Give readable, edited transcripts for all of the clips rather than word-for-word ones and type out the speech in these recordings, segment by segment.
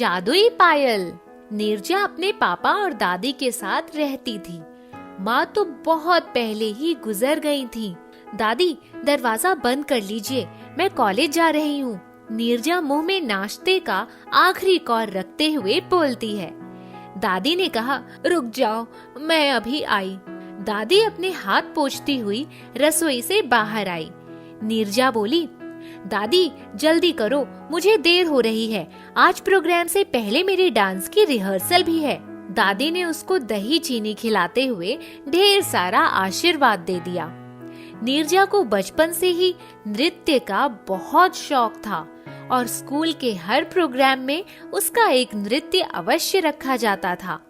जादुई पायल। नीरजा अपने पापा और दादी के साथ रहती थी। माँ तो बहुत पहले ही गुजर गई थी। दादी, दरवाजा बंद कर लीजिए, मैं कॉलेज जा रही हूँ। नीरजा मुंह में नाश्ते का आखिरी कौर रखते हुए बोलती है। दादी ने कहा, रुक जाओ, मैं अभी आई। दादी अपने हाथ पोंछती हुई रसोई से बाहर आई। नीरजा बोली, दादी जल्दी करो, मुझे देर हो रही है। आज प्रोग्राम से पहले मेरे डांस की रिहर्सल भी है। दादी ने उसको दही चीनी खिलाते हुए ढेर सारा आशीर्वाद दे दिया। नीरजा को बचपन से ही नृत्य का बहुत शौक था और स्कूल के हर प्रोग्राम में उसका एक नृत्य अवश्य रखा जाता था।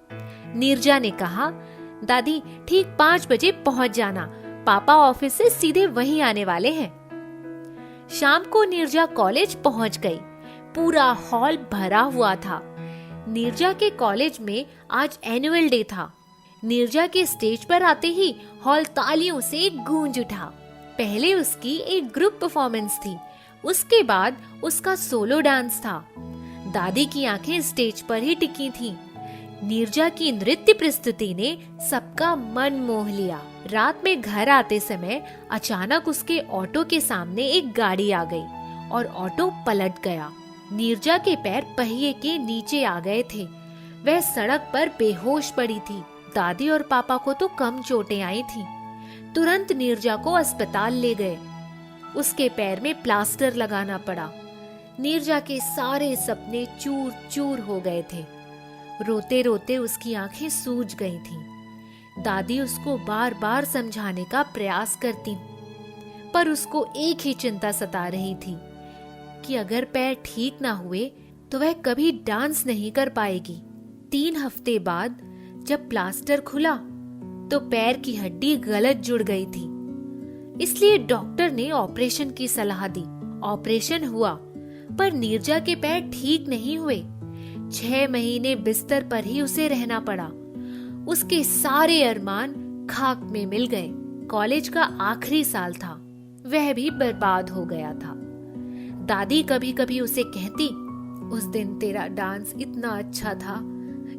नीरजा ने कहा, दादी ठीक 5 बजे पहुंच जाना, पापा ऑफिस से सीधे वहीं आने वाले हैं। शाम को नीरजा कॉलेज पहुंच गई। पूरा हॉल भरा हुआ था। नीरजा के कॉलेज में आज एनुअल डे था। नीरजा के स्टेज पर आते ही हॉल तालियों से गूंज उठा। पहले उसकी एक ग्रुप परफॉर्मेंस थी, उसके बाद उसका सोलो डांस था। दादी की आंखें स्टेज पर ही टिकी थीं। नीरजा की नृत्य प्रस्तुति ने सबका मन मोह लिया। रात में घर आते समय अचानक उसके ऑटो के सामने एक गाड़ी आ गई और ऑटो पलट गया। नीरजा के पैर पहिए के नीचे आ गए थे। वह सड़क पर बेहोश पड़ी थी। दादी और पापा को तो कम चोटें आई थी। तुरंत नीरजा को अस्पताल ले गए। उसके पैर में प्लास्टर लगाना पड़ा। नीरजा के सारे सपने चूर चूर हो गए थे। रोते रोते उसकी आंखें सूज गई थीं। दादी उसको बार बार समझाने का प्रयास करती, पर उसको एक ही चिंता सता रही थी कि अगर पैर ठीक ना हुए तो वह कभी डांस नहीं कर पाएगी। 3 हफ्ते बाद जब प्लास्टर खुला तो पैर की हड्डी गलत जुड़ गई थी। इसलिए डॉक्टर ने ऑपरेशन की सलाह दी। ऑपरेशन हुआ, पर नीरजा के पैर ठीक नहीं हुए। 6 महीने बिस्तर पर ही उसे रहना पड़ा। उसके सारे अरमान खाक में मिल गए। कॉलेज का आखिरी साल था, वह भी बर्बाद हो गया था। दादी कभी कभी उसे कहती, उस दिन तेरा डांस इतना अच्छा था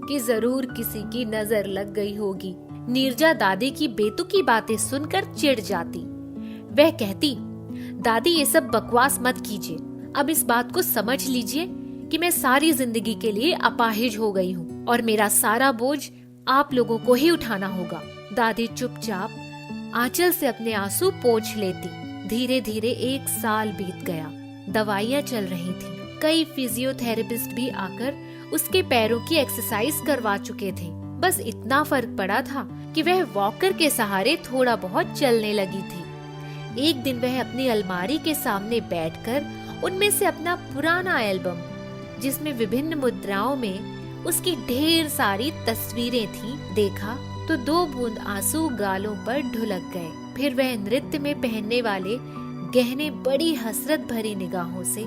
कि जरूर किसी की नजर लग गई होगी। नीरजा दादी की बेतुकी बातें सुनकर चिढ़ जाती। वह कहती, दादी ये सब बकवास मत कीजिए, अब इस बात को समझ लीजिए कि मैं सारी जिंदगी के लिए अपाहिज हो गई हूँ और मेरा सारा बोझ आप लोगों को ही उठाना होगा। दादी चुपचाप आंचल से अपने आंसू पोंछ लेती। धीरे धीरे 1 साल बीत गया। दवाइयाँ चल रही थी। कई फिजियोथेरेपिस्ट भी आकर उसके पैरों की एक्सरसाइज करवा चुके थे। बस इतना फर्क पड़ा था कि वह वॉकर के सहारे थोड़ा बहुत चलने लगी थी। एक दिन वह अपनी अलमारी के सामने बैठकर उनमें से अपना पुराना एल्बम, जिसमें विभिन्न मुद्राओं में उसकी ढेर सारी तस्वीरें थीं, देखा तो 2 बूंद आंसू गालों पर ढुलक गए। फिर वह नृत्य में पहनने वाले गहने बड़ी हसरत भरी निगाहों से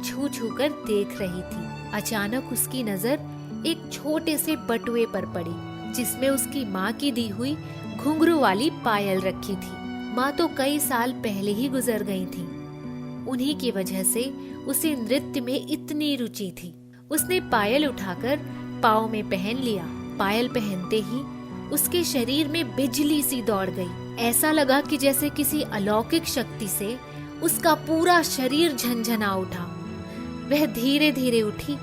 छू छू कर देख रही थी। अचानक उसकी नजर एक छोटे से बटुए पर पड़ी, जिसमें उसकी माँ की दी हुई घुंघरू वाली पायल रखी थी। माँ तो कई साल पहले ही गुजर गई थी। उन्हीं की वजह से उसे नृत्य में इतनी रुचि थी। उसने पायल उठाकर पाँव में पहन लिया। पायल पहनते ही उसके शरीर में बिजली सी दौड़ गई। ऐसा लगा कि जैसे किसी अलौकिक शक्ति से उसका पूरा शरीर झंझना उठा। वह धीरे धीरे उठी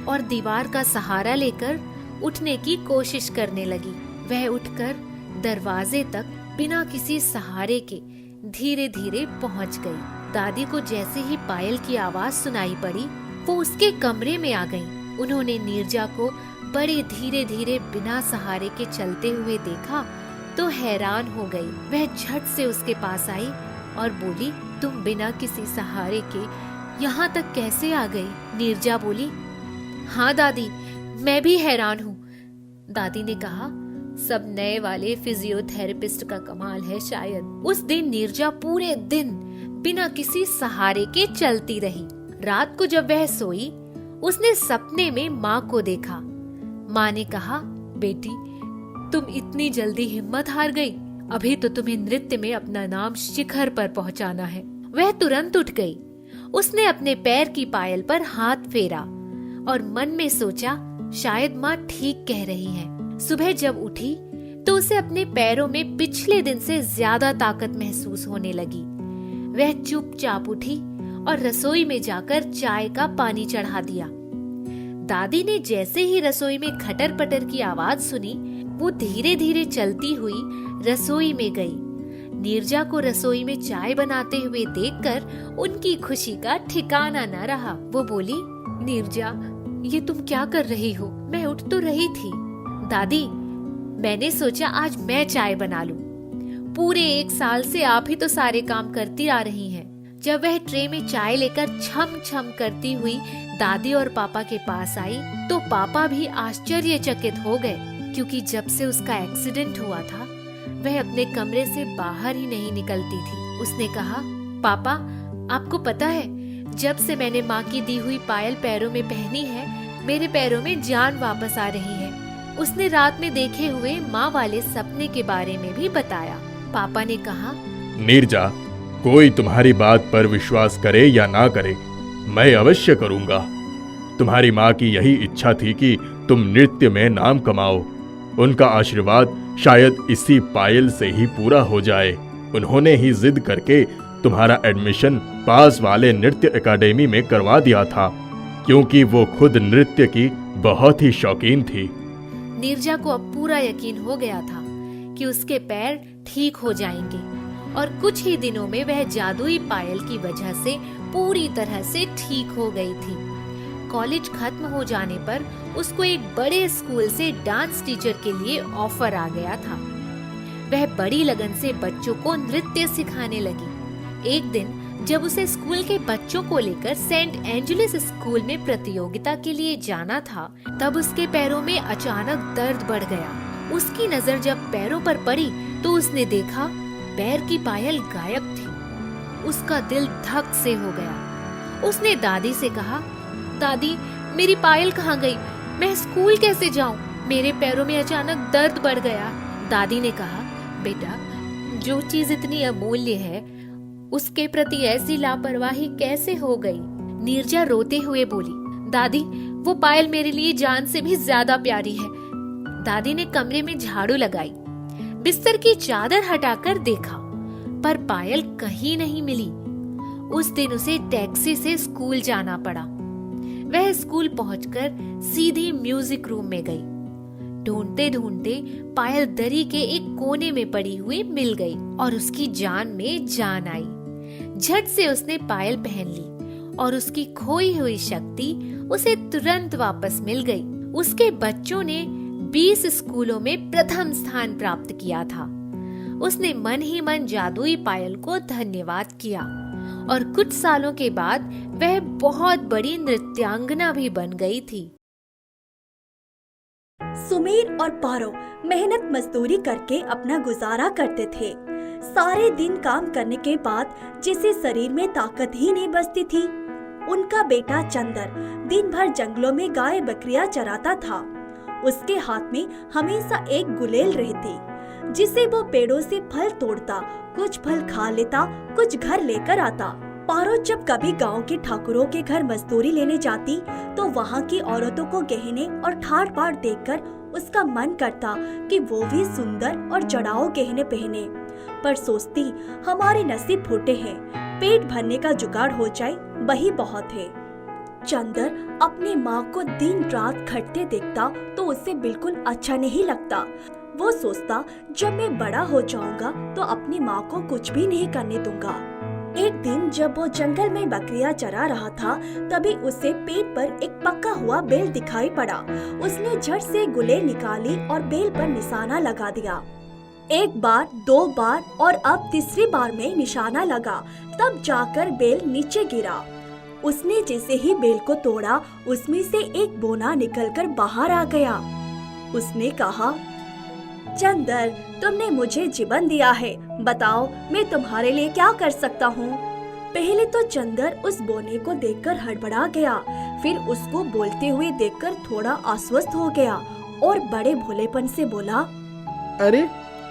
और दीवार का सहारा लेकर उठने की कोशिश करने लगी। वह उठकर दरवाजे तक बिना किसी सहारे के धीरे धीरे पहुंच गई। दादी को जैसे ही पायल की आवाज सुनाई पड़ी, वो उसके कमरे में आ गईं। उन्होंने नीरजा को बड़े धीरे धीरे बिना सहारे के चलते हुए देखा तो हैरान हो गई। वह झट से उसके पास आई और बोली, तुम बिना किसी सहारे के यहाँ तक कैसे आ गई? नीरजा बोली, हाँ दादी, मैं भी हैरान हूँ। दादी ने कहा, सब नए वाले फिजियोथेरेपिस्ट का कमाल है शायद। उस दिन नीरजा पूरे दिन बिना किसी सहारे के चलती रही। रात को जब वह सोई, उसने सपने में माँ को देखा। माँ ने कहा, बेटी तुम इतनी जल्दी हिम्मत हार गई, अभी तो तुम्हें नृत्य में अपना नाम शिखर पर पहुंचाना है। वह तुरंत उठ गई। उसने अपने पैर की पायल पर हाथ फेरा और मन में सोचा शायद माँ ठीक कह रही है। सुबह जब उठी तो उसे अपने पैरों में पिछले दिन से ज्यादा ताकत महसूस होने लगी। वह चुपचाप उठी और रसोई में जाकर चाय का पानी चढ़ा दिया। दादी ने जैसे ही रसोई में खटर पटर की आवाज सुनी, वो धीरे धीरे चलती हुई रसोई में गई। नीरजा को रसोई में चाय बनाते हुए देखकर उनकी खुशी का ठिकाना न रहा। वो बोली, नीरजा, ये तुम क्या कर रही हो? मैं उठ तो रही थी। दादी, मैंने सोचा आज मैं चाय बना लूं। पूरे 1 साल से आप ही तो सारे काम करती आ रही हैं। जब वह ट्रे में चाय लेकर छम छम करती हुई दादी और पापा के पास आई तो पापा भी आश्चर्यचकित हो गए, क्योंकि जब से उसका एक्सीडेंट हुआ था वह अपने कमरे से बाहर ही नहीं निकलती थी। उसने कहा, पापा, आपको पता है, जब से मैंने माँ की दी हुई पायल पैरों में पहनी है, मेरे पैरों में जान वापस आ रही है। उसने रात में देखे हुए माँ वाले सपने के बारे में भी बताया। पापा ने कहा, नीरजा, कोई तुम्हारी बात पर विश्वास करे या ना करे, मैं अवश्य करूंगा। तुम्हारी माँ की यही इच्छा थी कि तुम नृत्य में नाम कमाओ। उनका आशीर्वाद शायद इसी पायल से ही पूरा हो जाए। उन्होंने ही जिद करके तुम्हारा एडमिशन पास वाले नृत्य एकेडमी में करवा दिया था, क्योंकि वो खुद नृत्य की बहुत ही शौकीन थी। नीरजा को अब पूरा यकीन हो गया था कि उसके पैर ठीक हो जाएंगे और कुछ ही दिनों में वह जादुई पायल की वजह से पूरी तरह से ठीक हो गई थी। कॉलेज खत्म हो जाने पर उसको एक बड़े स्कूल से डांस टीचर के लिए ऑफर आ गया था। वह बड़ी लगन से बच्चों को नृत्य सिखाने लगी। एक दिन जब उसे स्कूल के बच्चों को लेकर सेंट एंजेलिस स्कूल में प्रतियोगिता के लिए जाना था, तब उसके पैरों में अचानक दर्द बढ़ गया। उसकी नजर जब पैरों पर पड़ी तो उसने देखा पैर की पायल गायब थी। उसका दिल धक से हो गया। उसने दादी से कहा, दादी, मेरी पायल कहाँ गई? मैं स्कूल कैसे जाऊँ? मेरे पैरों में अचानक दर्द बढ़ गया। दादी ने कहा, बेटा, जो चीज इतनी अमूल्य है उसके प्रति ऐसी लापरवाही कैसे हो गई? नीरजा रोते हुए बोली, दादी, वो पायल मेरे लिए जान से भी ज्यादा प्यारी है। दादी ने कमरे में झाड़ू लगाई, बिस्तर की चादर हटाकर देखा, पर पायल कहीं नहीं मिली। उस दिन उसे टैक्सी से स्कूल जाना पड़ा। वह स्कूल पहुंचकर सीधी म्यूजिक रूम में गई। ढूंढते ढूंढते पायल दरी के एक कोने में पड़ी हुई मिल गई और उसकी जान में जान आई। झट से उसने पायल पहन ली और उसकी खोई हुई शक्ति उसे तुरंत वापस मिल गई। उसके बच्चों ने 20 स्कूलों में प्रथम स्थान प्राप्त किया था। उसने मन ही मन जादुई पायल को धन्यवाद किया और कुछ सालों के बाद वह बहुत बड़ी नृत्यांगना भी बन गई थी। सुमेर और पारो मेहनत मजदूरी करके अपना गुजारा करते थे। सारे दिन काम करने के बाद जिसे शरीर में ताकत ही नहीं बचती थी। उनका बेटा चंदर दिन भर जंगलों में गाय बकरियां चराता था। उसके हाथ में हमेशा एक गुलेल रहती, जिसे वो पेड़ों से फल तोड़ता, कुछ फल खा लेता, कुछ घर लेकर आता। पारो जब कभी गांव के ठाकुरों के घर मजदूरी लेने जाती तो वहाँ की औरतों को गहने और ठाट बाट देखकर उसका मन करता कि वो भी सुंदर और चढ़ाऊ गहने पहने, पर सोचती हमारे नसीब फूटे हैं, पेट भरने का जुगाड़ हो जाए वही बहुत है। चंदर अपनी माँ को दिन रात खटते देखता तो उसे बिल्कुल अच्छा नहीं लगता। वो सोचता जब मैं बड़ा हो जाऊंगा तो अपनी माँ को कुछ भी नहीं करने दूंगा। एक दिन जब वो जंगल में बकरियां चरा रहा था तभी उसे पेट पर एक पका हुआ बेल दिखाई पड़ा। उसने झट से गुलेल निकाली और बेल पर निशाना लगा दिया। एक बार, 2 बार और अब तीसरी बार में निशाना लगा, तब जाकर बेल नीचे गिरा। उसने जैसे ही बेल को तोड़ा उसमें से एक बोना निकलकर बाहर आ गया। उसने कहा, चंदर, तुमने मुझे जीवन दिया है, बताओ मैं तुम्हारे लिए क्या कर सकता हूँ। पहले तो चंदर उस बोने को देखकर हड़बड़ा गया, फिर उसको बोलते हुए देखकर थोड़ा आश्वस्त हो गया और बड़े भोलेपन से बोला, अरे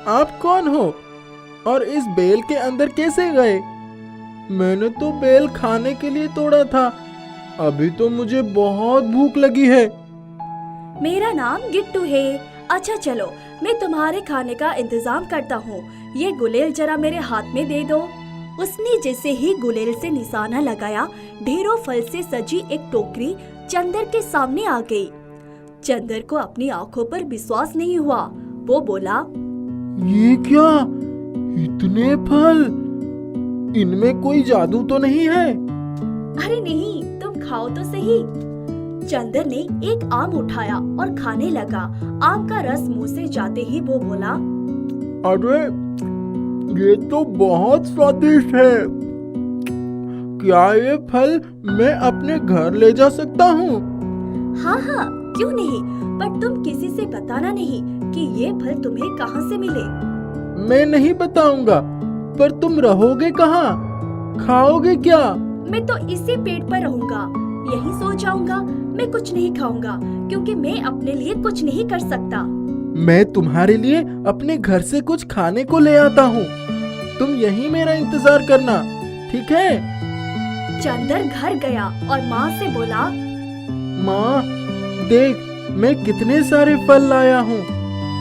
आप कौन हो और इस बेल के अंदर कैसे गए? मैंने तो बेल खाने के लिए तोड़ा था, अभी तो मुझे बहुत भूख लगी है। मेरा नाम गिट्टू है। अच्छा चलो, मैं तुम्हारे खाने का इंतजाम करता हूँ। ये गुलेल जरा मेरे हाथ में दे दो। उसने जैसे ही गुलेल से निशाना लगाया, ढेरों फल से सजी एक टोकरी चंदर के सामने आ गई। चंदर को अपनी आंखों पर विश्वास नहीं हुआ। वो बोला, ये क्या, इतने फल, इनमें कोई जादू तो नहीं है? अरे नहीं, तुम खाओ तो सही। चंदर ने एक आम उठाया और खाने लगा। आम का रस मुंह से जाते ही वो बोला, अरे ये तो बहुत स्वादिष्ट है। क्या ये फल मैं अपने घर ले जा सकता हूँ? हाँ हाँ, क्यों नहीं, पर तुम किसी से बताना नहीं कि ये फल तुम्हें कहाँ से मिले। मैं नहीं बताऊंगा, पर तुम रहोगे कहाँ, खाओगे क्या? मैं तो इसी पेड़ पर रहूंगा, यहीं सो जाऊंगा। मैं कुछ नहीं खाऊंगा क्योंकि मैं अपने लिए कुछ नहीं कर सकता। मैं तुम्हारे लिए अपने घर से कुछ खाने को ले आता हूँ। तुम यहीं मेरा इंतजार करना, ठीक है? चंदर घर गया और माँ से बोला, माँ देख, मैं कितने सारे फल लाया हूँ।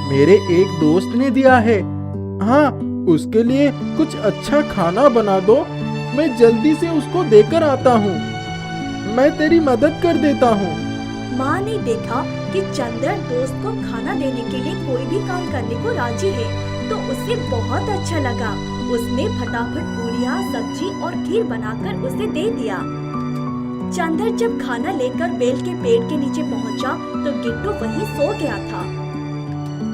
मेरे एक दोस्त ने दिया है। हाँ, उसके लिए कुछ अच्छा खाना बना दो। मैं जल्दी से उसको देकर आता हूँ। मैं तेरी मदद कर देता हूँ। माँ ने देखा कि चंदर दोस्त को खाना देने के लिए कोई भी काम करने को राजी है, तो उसे बहुत अच्छा लगा। उसने फटाफट पूरियाँ, सब्जी और खीर बनाकर उसे दे दिया। चंदर जब खाना लेकर बेल के पेड़ के नीचे पहुँचा तो गिट्टू वहीं सो गया था।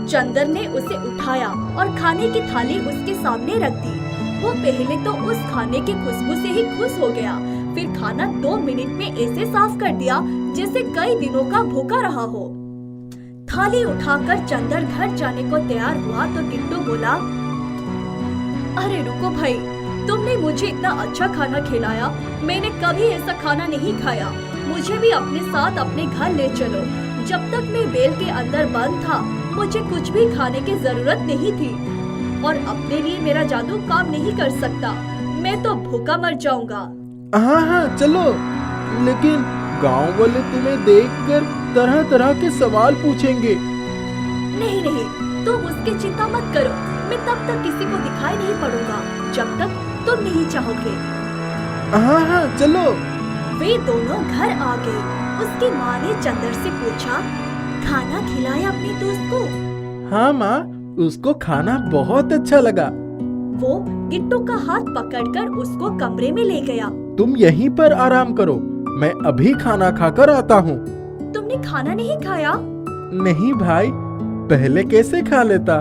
चंदर ने उसे उठाया और खाने की थाली उसके सामने रख दी। वो पहले तो उस खाने की खुशबू से ही खुश हो गया, फिर खाना 2 मिनट में ऐसे साफ कर दिया जैसे कई दिनों का भूखा रहा हो। थाली उठाकर चंदर घर जाने को तैयार हुआ तो गिट्टू बोला, अरे रुको भाई, तुमने मुझे इतना अच्छा खाना खिलाया, मैंने कभी ऐसा खाना नहीं खाया। मुझे भी अपने साथ अपने घर ले चलो। जब तक मैं बेल के अंदर बंद था, मुझे कुछ भी खाने की जरूरत नहीं थी और अपने लिए मेरा जादू काम नहीं कर सकता। मैं तो भूखा मर जाऊंगा। हाँ हाँ चलो, लेकिन गांव वाले तुम्हें देखकर तरह तरह के सवाल पूछेंगे। नहीं नहीं, तुम उसकी चिंता मत करो। मैं तब तक किसी को दिखाई नहीं पड़ूंगा जब तक तुम नहीं चाहोगे। हाँ हाँ चलो। वे दोनों घर आ गए। उसकी माँ ने चंदर से पूछा, खाना खिलाया अपने दोस्त को? हाँ माँ, उसको खाना बहुत अच्छा लगा। वो गिट्टू का हाथ पकड़कर उसको कमरे में ले गया। तुम यहीं पर आराम करो, मैं अभी खाना खाकर आता हूँ। तुमने खाना नहीं खाया? नहीं भाई, पहले कैसे खा लेता।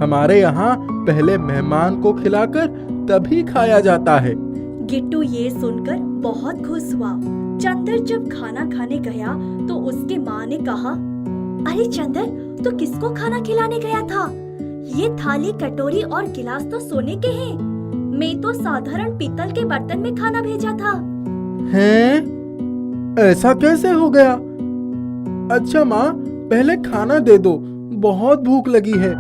हमारे यहाँ पहले मेहमान को खिलाकर तभी खाया जाता है। गिट्टू ये सुनकर बहुत खुश हुआ। चंदर जब खाना खाने गया तो उसके माँ ने कहा, अरे चंदर, तू किसको खाना खिलाने गया था? ये थाली, कटोरी और गिलास तो सोने के हैं। मैं तो साधारण पीतल के बर्तन में खाना भेजा था। हैं? ऐसा कैसे हो गया? अच्छा माँ, पहले खाना दे दो, बहुत भूख लगी है।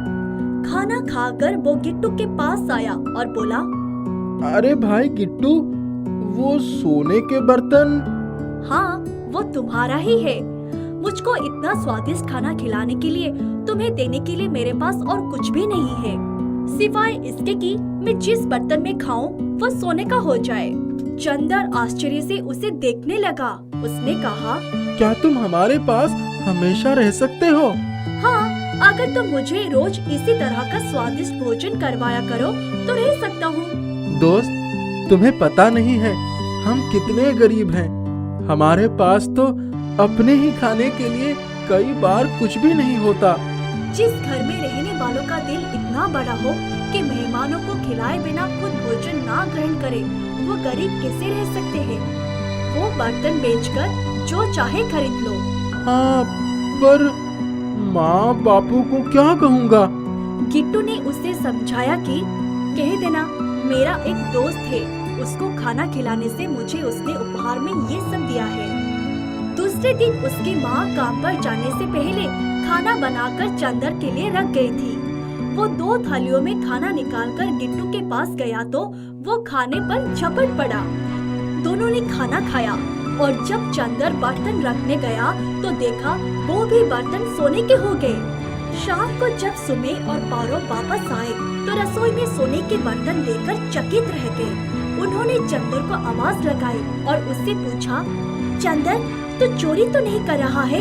खाना खाकर वो गिट्टू के पास आया और बोला, अरे भाई गिट्टू, वो सोने के बर्तन? हाँ, वो तुम्हारा ही है। मुझको इतना स्वादिष्ट खाना खिलाने के लिए, तुम्हें देने के लिए मेरे पास और कुछ भी नहीं है, सिवाय इसके कि मैं जिस बर्तन में खाऊं वो सोने का हो जाए। चंदर आश्चर्य से उसे देखने लगा। उसने कहा, क्या तुम हमारे पास हमेशा रह सकते हो? हाँ, अगर तुम मुझे रोज इसी तरह का स्वादिष्ट भोजन करवाया करो तो रह सकता हूँ। दोस्त, तुम्हें पता नहीं है हम कितने गरीब हैं। हमारे पास तो अपने ही खाने के लिए कई बार कुछ भी नहीं होता। जिस घर में रहने वालों का दिल इतना बड़ा हो कि मेहमानों को खिलाए बिना खुद भोजन ना ग्रहण करे, वो गरीब कैसे रह सकते हैं? वो बर्तन बेचकर जो चाहे खरीद लो। हाँ, पर माँ बापू को क्या कहूँगा? गिट्टू ने उसे समझाया कि कह देना, मेरा एक दोस्त है, उसको खाना खिलाने से मुझे उसने उपहार में ये सब दिया है। दूसरे दिन उसकी माँ काम पर जाने से पहले खाना बनाकर चंदर के लिए रख गई थी। वो 2 थालियों में खाना निकालकर गिट्टू के पास गया तो वो खाने पर झपट पड़ा। दोनों ने खाना खाया और जब चंदर बर्तन रखने गया तो देखा वो भी बर्तन सोने के हो गए। शाम को जब सुमेर और पारो वापस आए तो रसोई में सोने के बर्तन देखकर चकित रह गए। उन्होंने चंदर को आवाज लगाई और उससे पूछा, चंदर तू चोरी तो नहीं कर रहा है?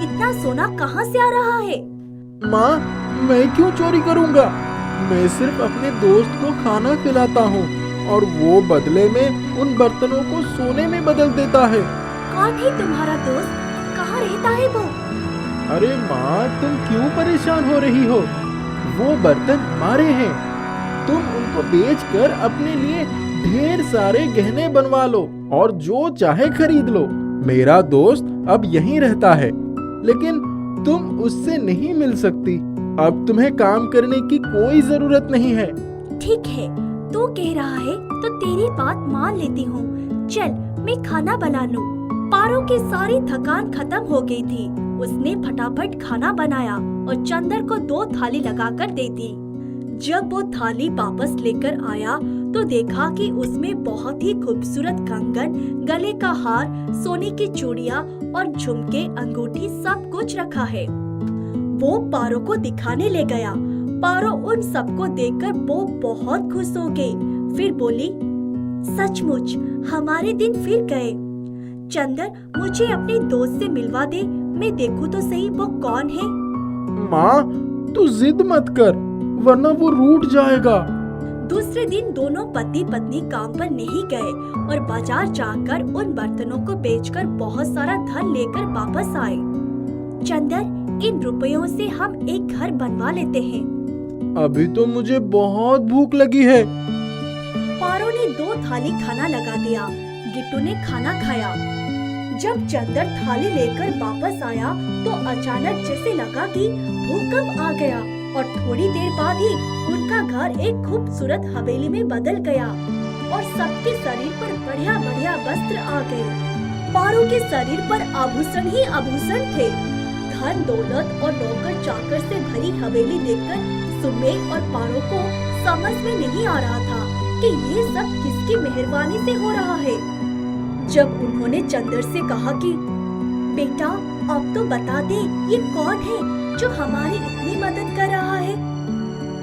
इतना सोना कहाँ से आ रहा है? माँ, मैं क्यों चोरी करूँगा? मैं सिर्फ अपने दोस्त को खाना खिलाता हूँ और वो बदले में उन बर्तनों को सोने में बदल देता है। कौन है तुम्हारा दोस्त? कहाँ रहता है वो? अरे माँ, तुम क्यों परेशान हो रही हो? वो बर्तन हमारे हैं। तुम उनको बेचकर अपने लिए ढेर सारे गहने बनवा लो और जो चाहे खरीद लो। मेरा दोस्त अब यहीं रहता है, लेकिन तुम उससे नहीं मिल सकती। अब तुम्हें काम करने की कोई जरूरत नहीं है। ठीक है, तू कह रहा है तो तेरी बात मान लेती हूँ। चल मैं खाना बना लूँ। पारो की सारी थकान खत्म हो गई थी। उसने फटाफट खाना बनाया और चंदर को 2 थाली लगाकर दे दी। जब वो थाली वापस लेकर आया तो देखा कि उसमें बहुत ही खूबसूरत कंगन, गले का हार, सोने की चूड़ियाँ और झुमके, अंगूठी सब कुछ रखा है। वो पारो को दिखाने ले गया। पारो उन सबको देखकर वो बहुत खुश हो गई। फिर बोली, सचमुच हमारे दिन फिर गए। चंदर, मुझे अपने दोस्त से मिलवा दे, मैं देखूं तो सही वो कौन है। माँ, तू जिद मत कर, वरना वो रूठ जाएगा। दूसरे दिन दोनों पति पत्नी काम पर नहीं गए और बाजार जाकर उन बर्तनों को बेचकर बहुत सारा धन लेकर वापस आए। चंदर, इन रुपयों से हम एक घर बनवा लेते हैं। अभी तो मुझे बहुत भूख लगी है। पारो ने 2 थाली खाना लगा दिया। गिट्टू ने खाना खाया। जब चंदर थाली लेकर वापस आया तो अचानक जैसे लगा कि भूकंप आ गया और थोड़ी देर बाद ही उनका घर एक खूबसूरत हवेली में बदल गया और सबके शरीर पर बढ़िया बढ़िया वस्त्र आ गए। पारो के शरीर पर आभूषण ही आभूषण थे। धन दौलत और नौकर चाकर से भरी हवेली देखकर सुमेर और पारो को समझ में नहीं आ रहा था कि ये सब किसकी मेहरबानी से हो रहा है। जब उन्होंने चंदर से कहा कि बेटा अब तो बता दे ये कौन है जो हमारी इतनी मदद कर रहा है,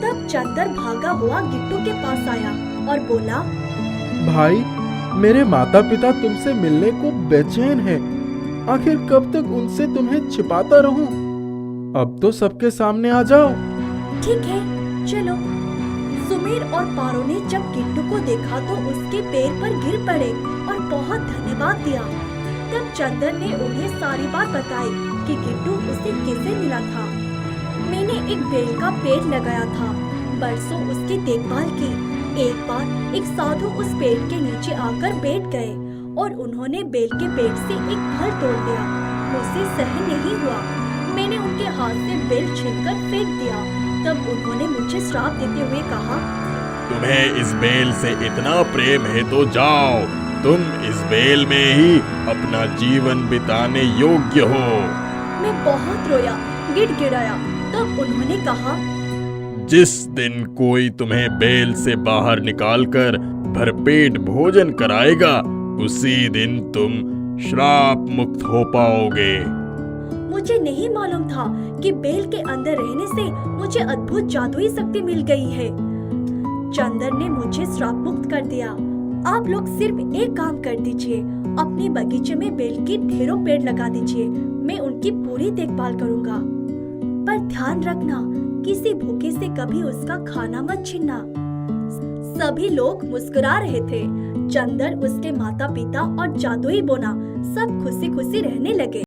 तब चंदर भागा हुआ गिट्टू के पास आया और बोला, भाई, मेरे माता पिता तुमसे मिलने को बेचैन हैं। आखिर कब तक उनसे तुम्हें छिपाता रहूं? अब तो सबके सामने आ जाओ। ठीक है, चलो। सुमेर और पारो ने जब गिट्टू को देखा तो उसके पैर पर गिर पड़े और बहुत धन्यवाद दिया। तब चंदर ने उन्हें सारी बात बताई कि गिट्टू उसे कैसे मिला था। मैंने एक बेल का पेड़ लगाया था, बरसों उसकी देखभाल की। एक बार एक साधु उस पेड़ के नीचे आकर बैठ गए और उन्होंने बेल के पेड़ से एक फल तोड़ लिया। मुझसे सहन नहीं हुआ। मैंने उनके हाथ से बेल छीनकर फेंक दिया। तब उन्होंने मुझे श्राप देते हुए कहा, तुम्हें इस बेल से इतना प्रेम है तो जाओ, तुम इस बेल में ही अपना जीवन बिताने योग्य हो। मैं बहुत रोया, गिड़गिड़ाया। तब उन्होंने कहा, जिस दिन कोई तुम्हें बेल से बाहर निकालकर भरपेट भोजन कराएगा, उसी दिन तुम श्राप मुक्त हो पाओगे। मुझे नहीं मालूम था कि बेल के अंदर रहने से मुझे अद्भुत जादुई शक्ति मिल गई है। चंदर ने मुझे श्राप मुक्त कर दिया। आप लोग सिर्फ एक काम कर दीजिए, अपने बगीचे में बेल के ढेरों पेड़ लगा दीजिए। मैं उनकी पूरी देखभाल करूंगा। पर ध्यान रखना, किसी भूखे से कभी उसका खाना मत छीनना। सभी लोग मुस्कुरा रहे थे। चंदर, उसके माता पिता और जादुई बोना सब खुशी खुशी रहने लगे।